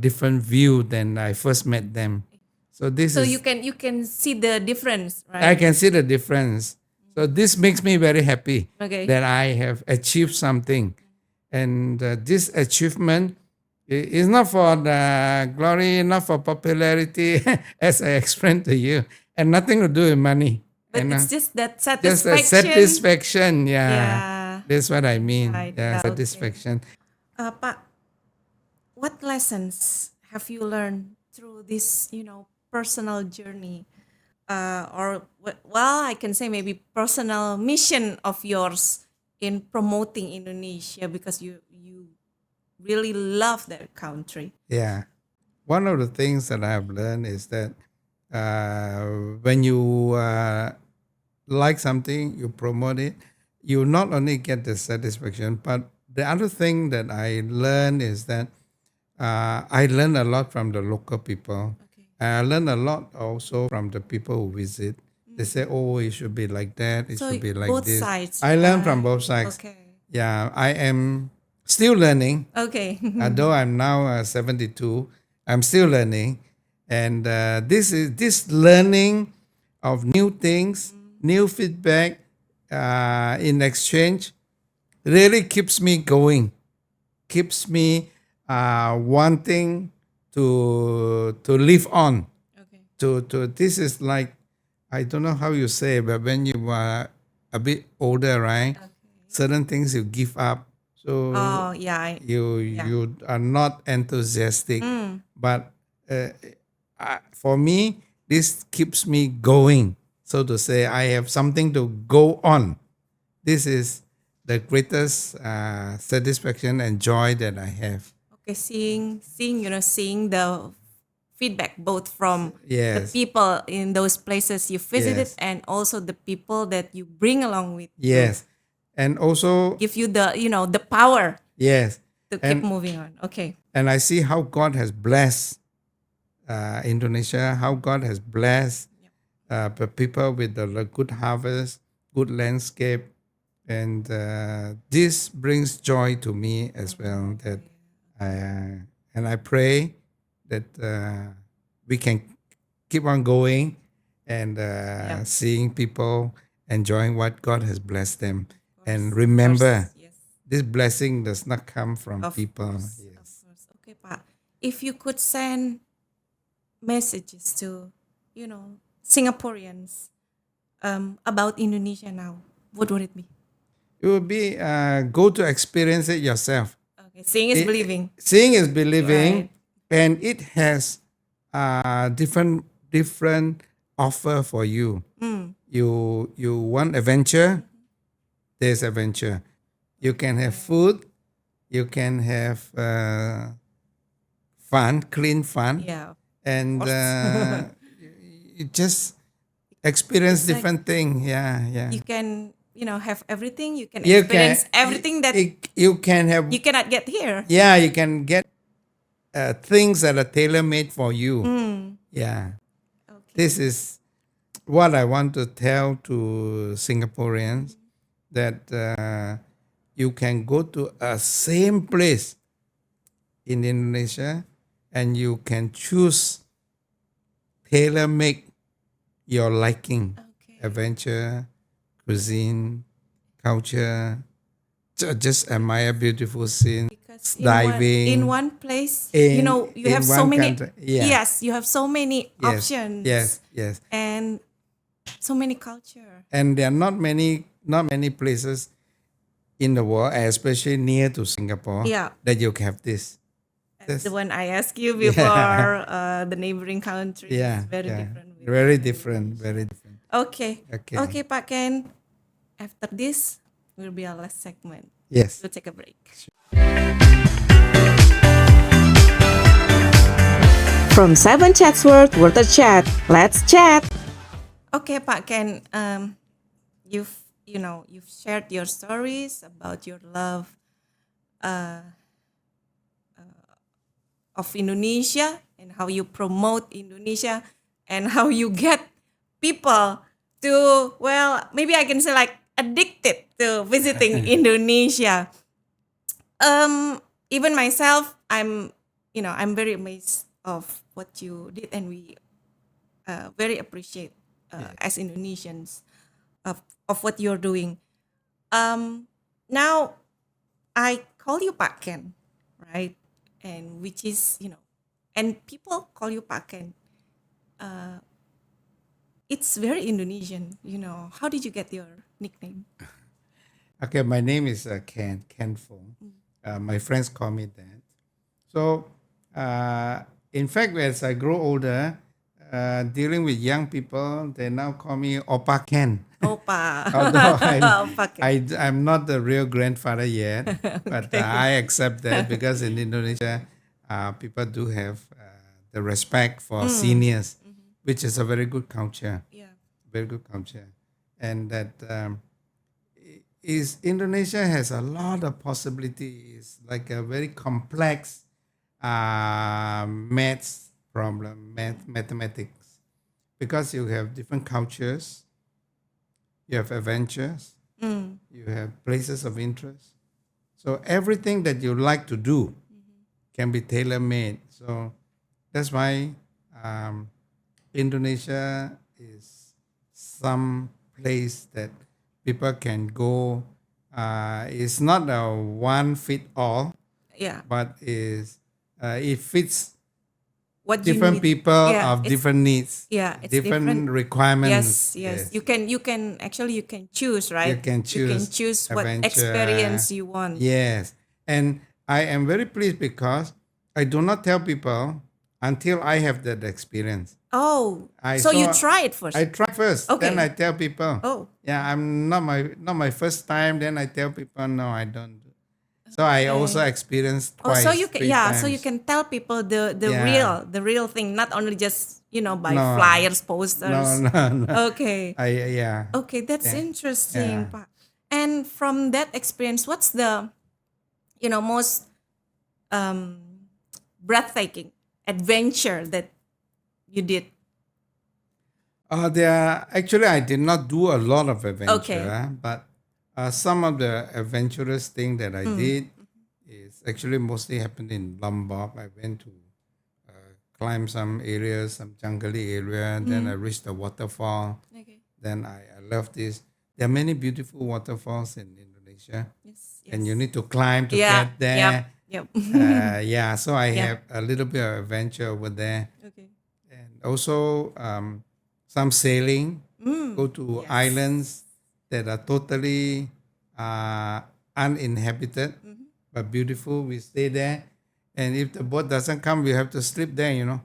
different view than I first met them. So this So is you can see the difference, right? I can see the difference. So this makes me very happy Okay. that I have achieved something. And this achievement is not for the glory, not for popularity, as I explained to you, and nothing to do with money. But you know. it's just that Just a satisfaction. satisfaction, yeah. Yeah. That's what I mean. Right. Yeah, Okay. satisfaction. Pak, what lessons have you learned through this, personal journey? I can say maybe personal mission of yours in promoting Indonesia, because you really love their country. Yeah. One of the things that I have learned is that when you like something, you promote it, you not only get the satisfaction, but the other thing that I learned is that I learn a lot from the local people. Okay. I learn a lot also from the people who visit. They say, oh, it should be like that. It So should be like both this. sides. I learn from right? both sides. Okay. Yeah, I am still learning. Okay. Although I'm now 72, I'm still learning. And this learning of new things, new feedback in exchange really keeps me going, keeps me wanting to live on. Okay. To this is like, I don't know how you say, but when you are a bit older, right? Okay. Certain things you give up. So Oh yeah. you are not enthusiastic, but for me this keeps me going, so to say. I have something to go on. This is the greatest satisfaction and joy that I have. Okay. Seeing seeing the feedback both from the Yes, people in those places you visited Yes. and also the people that you bring along with you. yes, and also Give you the the power yes, to keep and moving on. Okay. and I see how God has blessed Indonesia, how God has blessed the people with the good harvest, good landscape, and this brings joy to me as well. That and I pray that we can keep on going and seeing people enjoying what God has blessed them. And remember, Yes. this blessing does not come from Of people. course, Yes. of course. Okay, Pak. If you could send messages to, Singaporeans about Indonesia now, what would it be? It would be go to experience it yourself. Okay, seeing is It- believing. Seeing is believing, Right. and it has different offer for you. You want adventure, there's adventure. You can have food, you can have fun, clean fun, Yeah. and course. you just experience It's like different thing. Yeah. You can, have everything. You can You experience can everything that you can have you cannot get here. yeah, you can get things that are tailor made for you. Yeah. Okay. This is what I want to tell to Singaporeans, that you can go to a same place in Indonesia and you can choose tailor make your liking, Okay. adventure, cuisine, culture. Just admire beautiful scene, Because diving. in one place, In- you have in so one many. country, yeah. Yes, you have so many Yes, options. yes. And so many culture. And there are not many places in the world, especially near to Singapore, Yeah. that you have this. That's the This- one I asked you before. The neighboring countries. Yeah, Very yeah. different. with Very different, very different. Okay. Okay. Okay, Pak Ken. After this will be our last segment. Yes. We'll take a break. From 7 Chatsworth Water Chat, let's chat. Okay, Pak Ken. You've shared your stories about your love of Indonesia and how you promote Indonesia and how you get people to, well, maybe I can say like addicted to visiting Indonesia. Even myself, I'm very amazed of what you did, and we very appreciate as Indonesians of what you're doing. Now I call you Pak Ken, right? And which is, and people call you Pak Ken. It's very Indonesian, How did you get your nickname? Okay, my name is Ken Foong. My friends call me that. So, in fact, as I grow older, dealing with young people, they now call me Opa Ken. Opa. Although Opa Ken. I'm not the real grandfather yet, but I accept that because in Indonesia, people do have the respect for seniors, which is a very good culture, Yeah. very good culture. And that is Indonesia has a lot of possibilities, like a very complex maths problem, mathematics, because you have different cultures, you have adventures, you have places of interest. So everything that you like to do can be tailor-made. So that's why Indonesia is some place that people can go. It's not a one fit all, Yeah. but it fits What you different need. people Yeah, of it's- different needs, Yeah, it's different different. requirements. Yes. You can actually you can choose, right? You can choose what adventure. experience you want. Yes. And I am very pleased because I do not tell people until I have that experience. Oh, I so you saw- try it first. I try first, Okay. then I tell people. Oh. Yeah, I'm not my first time. Then I tell people, no, I don't. So I also experienced Oh, twice. so you can, three so you times. can tell people the Yeah. real thing, not only just by No. flyers, posters. No. Okay. Yeah. Okay, that's Yeah. interesting. Yeah. Pa. And from that experience, what's the most breathtaking adventure that you did? Actually, I did not do a lot of adventure, Okay. but some of the adventurous thing that I did is actually mostly happened in Lombok. I went to climb some areas, some jungly area. Then I reached the waterfall. Okay. Then I love this. There are many beautiful waterfalls in Indonesia, Yes. and you need to climb to Yeah. get there. Yep. Yeah, so I Yeah. have a little bit of adventure over there, Okay. and also some sailing. Go to Yes. islands that are totally uninhabited but beautiful. We stay there, and if the boat doesn't come, we have to sleep there.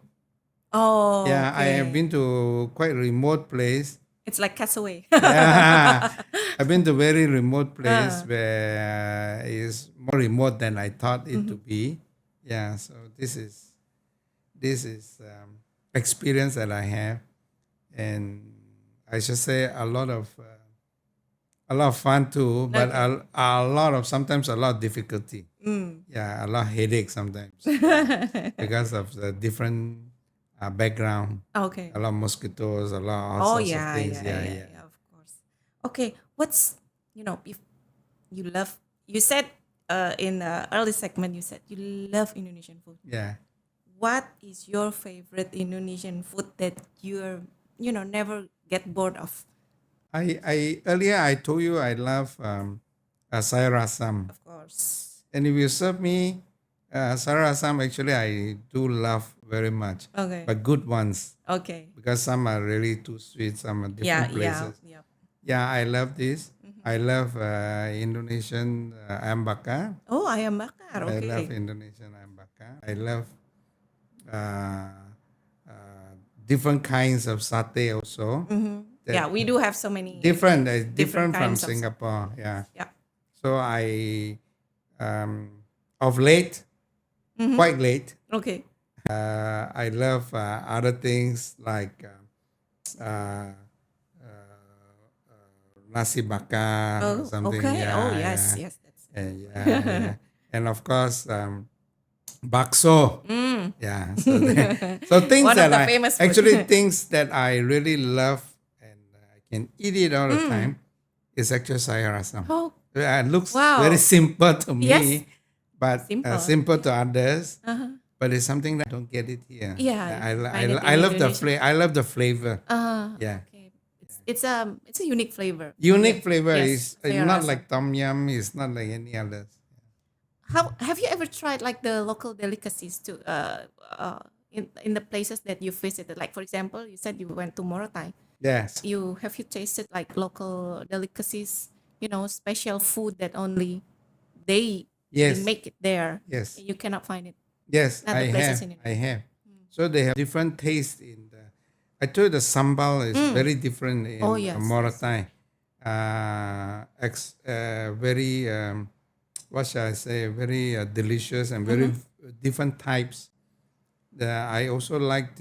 Oh. Yeah, I have okay. been to quite remote place. It's like Castaway. Yeah, I've been to very remote place where it's more remote than I thought it to be. Yeah, so this is experience that I have, and I should say a lot of fun too, but a lot of sometimes a lot of difficulty. Yeah, a lot of headache sometimes because of the different background. Okay. A lot of mosquitoes, a lot of all Oh sorts yeah, of things. yeah, of course. Okay, what's if you love, you said in the early segment you said you love Indonesian food. Yeah. What is your favorite Indonesian food that you're never get bored of? I earlier I told you I love sayur asam, Of course. and if you serve me sayur asam, actually I do love very much, Okay. but good ones, Okay. because some are really too sweet, some are Yeah, different places. yeah. Yeah, I love this. I love Indonesian ayam bakar. Oh, ayam bakar. I love Okay. Indonesian ayam bakar. I love uh, different kinds of satay also. That Yeah, we do have so many. different Different from kinds of Singapore. Yeah. Yeah. So I of late, quite late, Okay. I love other things like nasi bakar or Oh, something. okay. Yeah, Oh, yes, yeah. yes. That's Yeah. And of course bakso. Yeah. So, so things One of that the I famous food. actually things that I really love and I can eat it all the time is actually sayur asam. Oh, It looks Wow. very simple to me, Yes. but Simple. simple to others. Uh-huh. But it's something that I don't get it here. Yeah, I, you I, find it I in love the Indonesia. I love the flavor. Yeah. Okay. It's a unique flavor. Unique Yeah. flavor Yes, is sayur not asam. like tom yum. It's not like any others. How have you ever tried like the local delicacies to in the places that you visited? Like for example, you said you went to Morotai. Yes. Have you tasted like local delicacies? Special food that only they Yes. make it there. Yes. You cannot find it. Yes, Not the I places have. in I have. So they have different taste in the I told you the sambal is very different in Oh, yes, Morotai. Very, what shall I say, very delicious and very different types. I also like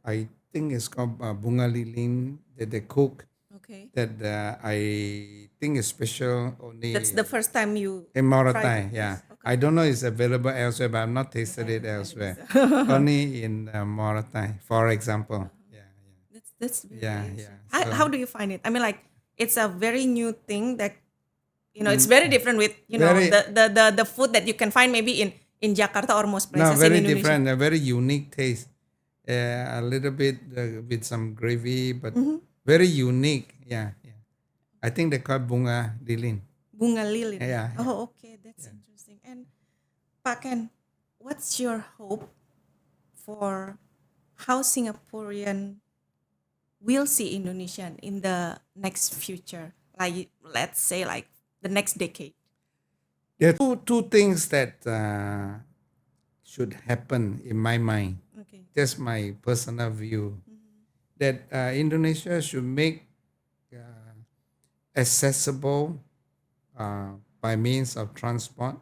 I think it's called bunga lilin that they cook. Okay. That I think is special only That's the first time you in tried Morotai. it. Yeah, Okay. I don't know it's available elsewhere, but I've not tasted it elsewhere. Only in Morotai, for example. That's very Yeah, interesting. yeah. How do you find it? I mean, like, it's a very new thing that it's very different with Very- the food that you can find maybe in Jakarta or most No, places very in Indonesia. different. A very unique taste. A little bit with some gravy, but very unique. Yeah, yeah. I think they call bunga lilin. Bunga lilin. Yeah, yeah. Oh, okay, that's interesting. And Pak Ken, what's your hope for how Singaporean will see Indonesian in the next future? Like, let's say, like the next decade. There are two things that should happen in my mind. Okay. Just my personal view. That Indonesia should make accessible by means of transport,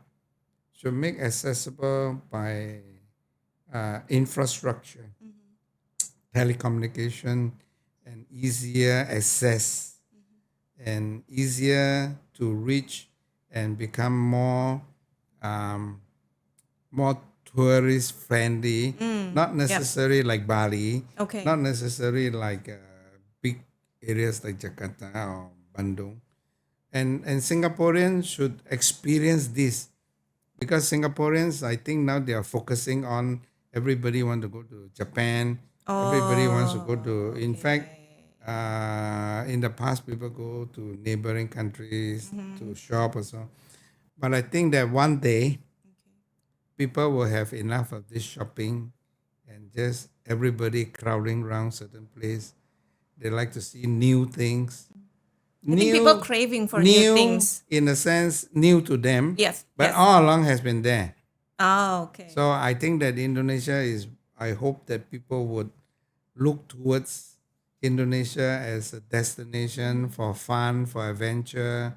should make accessible by infrastructure, telecommunication, and easier access, and easier to reach and become more tourist friendly. Not necessarily like Bali. Okay. Not necessarily like big areas like Jakarta or Bandung. And Singaporeans should experience this, because Singaporeans, I think now they are focusing on everybody want to go to Japan. Everybody wants to go to. In fact, in the past, people go to neighboring countries to shop or so. But I think that one day, people will have enough of this shopping and just everybody crowding around certain place. They like to see new things. I think people craving for new things. In a sense, new to them. Yes. But yes. all along has been there. Oh, okay. So I think that Indonesia I hope that people would look towards Indonesia as a destination for fun, for adventure,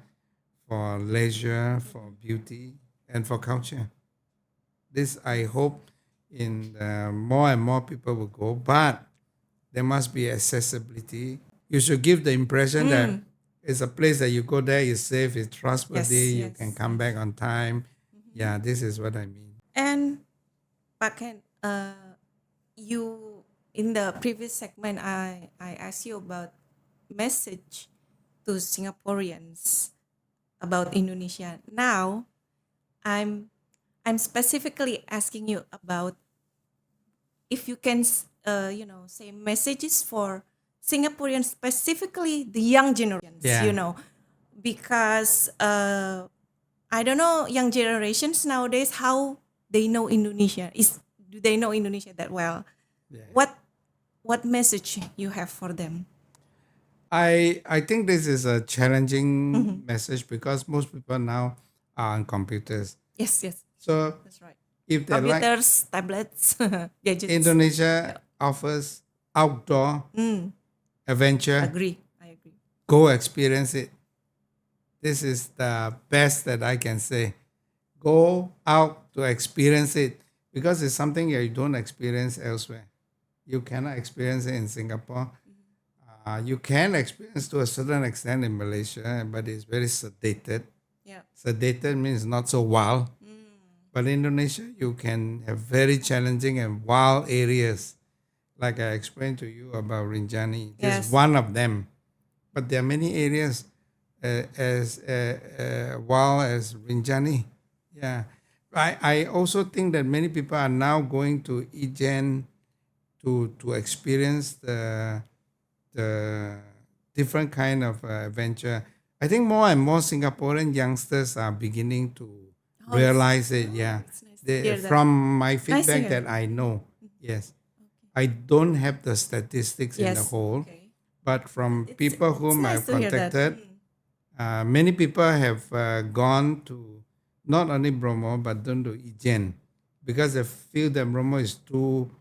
for leisure, for beauty, and for culture. This I hope in more and more people will go, but there must be accessibility. You should give the impression that it's a place that you go there, it's safe, it's trustworthy, you can come back on time. Yeah, this is what I mean. And Pak Ken, you in the previous segment, I asked you about message to Singaporeans about Indonesia. Now, I'm specifically asking you about if you can, say messages for Singaporeans, specifically the young generations. Yeah. Because I don't know young generations nowadays how they know Indonesia. Do they know Indonesia that well? Yeah. What message you have for them? I think this is a challenging message because most people now are on computers. Yes, So that's right. if they like Computers, tablets, gadgets. Indonesia offers outdoor adventure, I agree. go experience it. This is the best that I can say. Go out to experience it because it's something you don't experience elsewhere. You cannot experience it in Singapore. You can experience to a certain extent in Malaysia, but it's very sedated. Yeah. Sedated means not so wild. But in Indonesia, you can have very challenging and wild areas. Like I explained to you about Rinjani. Just Yes. one of them. But there are many areas as wild as Rinjani. Yeah. I also think that many people are now going to Ijen to experience the different kind of adventure. I think more and more Singaporean youngsters are beginning to realize it. Yeah. It's nice to hear that. From my to feedback hear. that I know, yes. I don't have the statistics in the Yes. whole, Okay. but from It's- people it's whom nice I've to hear that. contacted, many people have gone to not only Bromo but gone to Ijen because they feel that Bromo is too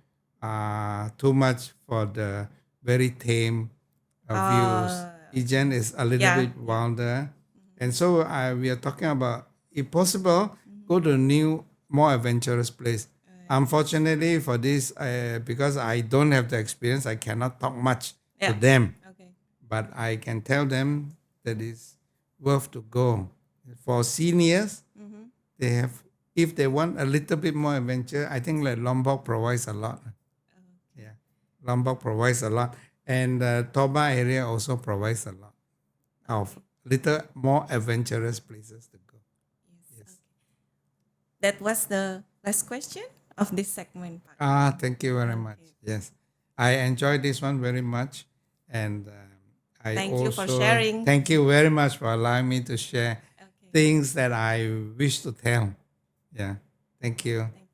too much for the very tame views. Ijen is a little bit wilder. And so we are talking about, if possible, go to a new, more adventurous place. Unfortunately for this, because I don't have the experience, I cannot talk much to them. Okay. But I can tell them that it's worth to go. For seniors, they have, if they want a little bit more adventure, I think like Lombok provides a lot. Yeah, Lombok provides a lot. And Toba area also provides a lot of little more adventurous places to go. Yes. That was the last question of this segment, Pak. Thank you very much. Yes, I enjoyed this one very much. And I Thank also you for sharing. Thank you very much for allowing me to share things that I wish to tell. Yeah, thank you. Thank you.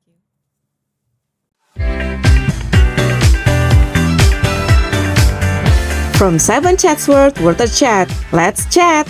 From 7 Chatsworth Water Chat, let's chat!